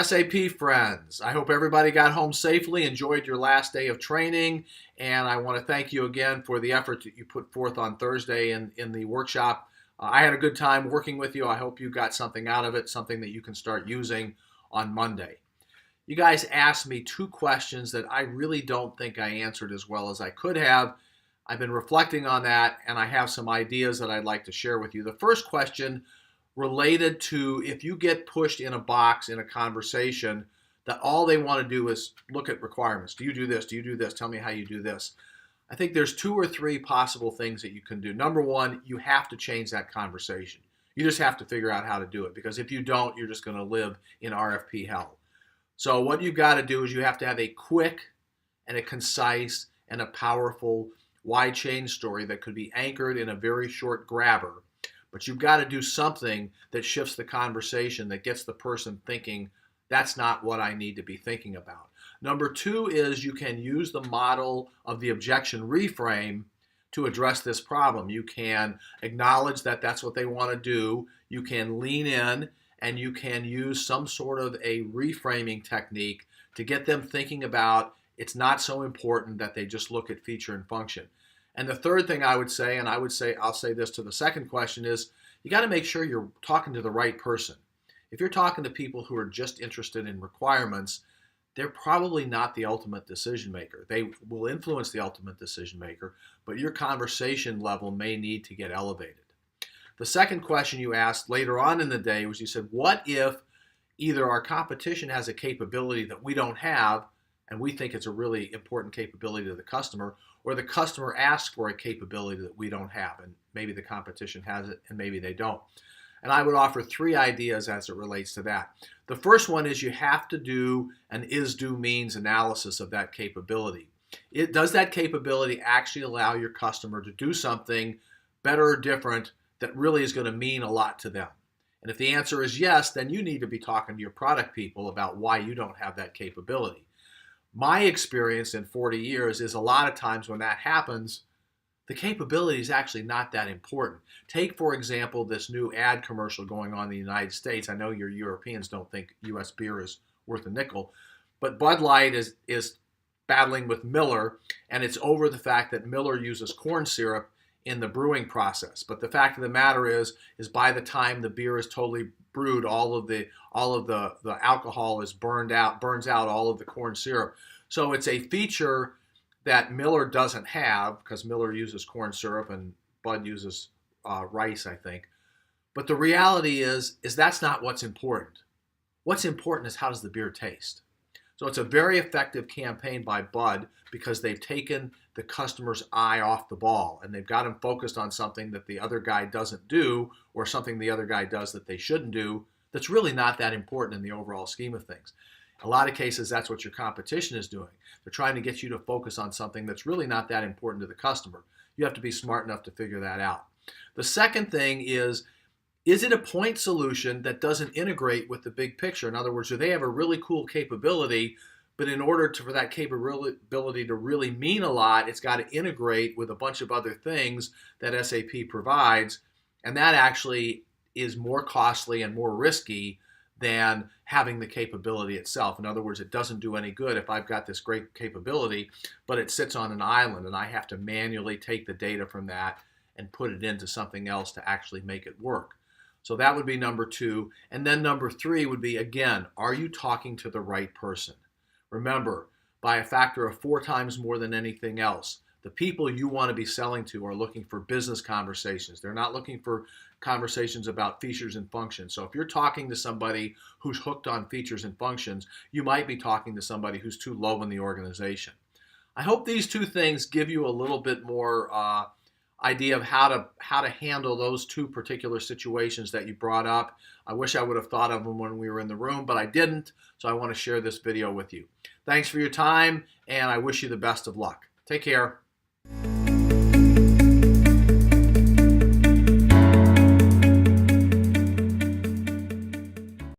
SAP friends, I hope everybody got home safely, enjoyed your last day of training, and I want to thank you again for the effort that you put forth on Thursday in the workshop. I had a good time working with you. I hope you got something out of it, something that you can start using on Monday. You guys asked me two questions that I really don't think I answered as well as I could have. I've been reflecting on that, and I have some ideas that I'd like to share with you. The first question related to if you get pushed in a box in a conversation that all they want to do is look at requirements. Do you do this? Do you do this? Tell me how you do this. I think there's two or three possible things that you can do. Number one, you have to change that conversation. You just have to figure out how to do it, because if you don't, you're just going to live in RFP hell. So what you've got to do is you have to have a quick and a concise and a powerful why change story that could be anchored in a very short grabber. But you've got to do something that shifts the conversation, that gets the person thinking, that's not what I need to be thinking about. Number two is you can use the model of the objection reframe to address this problem. You can acknowledge that that's what they want to do. You can lean in, and you can use some sort of a reframing technique to get them thinking about it's not so important that they just look at feature and function. And the third thing I would say, and I'll say this to the second question, is you got to make sure you're talking to the right person. If you're talking to people who are just interested in requirements, they're probably not the ultimate decision maker. They will influence the ultimate decision maker, but your conversation level may need to get elevated. The second question you asked later on in the day was, you said, what if either our competition has a capability that we don't have, and we think it's a really important capability to the customer, or the customer asks for a capability that we don't have, and maybe the competition has it and maybe they don't. And I would offer three ideas as it relates to that. The first one is you have to do an is-do-means analysis of that capability. Does that capability actually allow your customer to do something better or different that really is going to mean a lot to them? And if the answer is yes, then you need to be talking to your product people about why you don't have that capability. My experience in 40 years is a lot of times when that happens, the capability is actually not that important. Take, for example, this new ad commercial going on in the United States. I know your Europeans don't think U.S. beer is worth a nickel, but Bud Light is battling with Miller, and it's over the fact that Miller uses corn syrup in the brewing process. But the fact of the matter is by the time the beer is totally brewed, all of the alcohol is burns out all of the corn syrup. So it's a feature that Miller doesn't have, because Miller uses corn syrup and Bud uses rice, I think. But the reality is that's not what's important. What's important is, how does the beer taste? So it's a very effective campaign by Bud, because they've taken the customer's eye off the ball and they've got them focused on something that the other guy doesn't do, or something the other guy does that they shouldn't do, that's really not that important in the overall scheme of things. In a lot of cases, that's what your competition is doing. They're trying to get you to focus on something that's really not that important to the customer. You have to be smart enough to figure that out. The second thing is it a point solution that doesn't integrate with the big picture? In other words, do they have a really cool capability, but in order for that capability to really mean a lot, it's got to integrate with a bunch of other things that SAP provides, and that actually is more costly and more risky than having the capability itself. In other words, it doesn't do any good if I've got this great capability, but it sits on an island and I have to manually take the data from that and put it into something else to actually make it work. So that would be number two. And then number three would be, again, are you talking to the right person? Remember, by a factor of 4 times more than anything else, the people you want to be selling to are looking for business conversations. They're not looking for conversations about features and functions. So if you're talking to somebody who's hooked on features and functions, you might be talking to somebody who's too low in the organization. I hope these two things give you a little bit more idea of how to handle those two particular situations that you brought up. I wish I would have thought of them when we were in the room, but I didn't. So I want to share this video with you. Thanks for your time, and I wish you the best of luck. Take care.